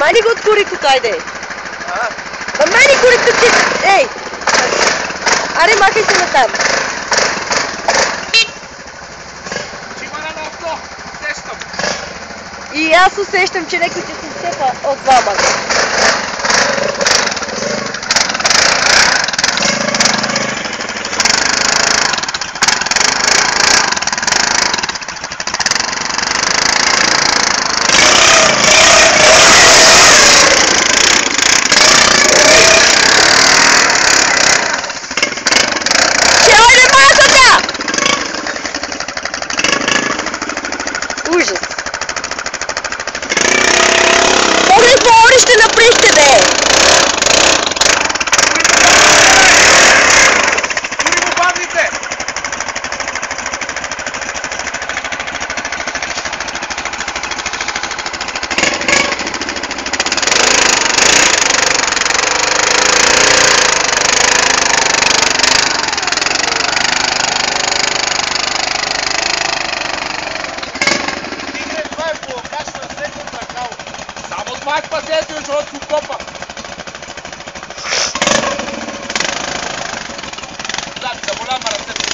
Mani go od kurikut, ajde. Ma mani kurikut ti, ej. Аре, махай се натам. Има на носно, усещам. И аз усещам, че някой ще се сепа от двамата. Ужас! Колко орище наприхте, бе! Тури му бавните! Само това е спасението, защото се окопа. Да, заболяма ръцете.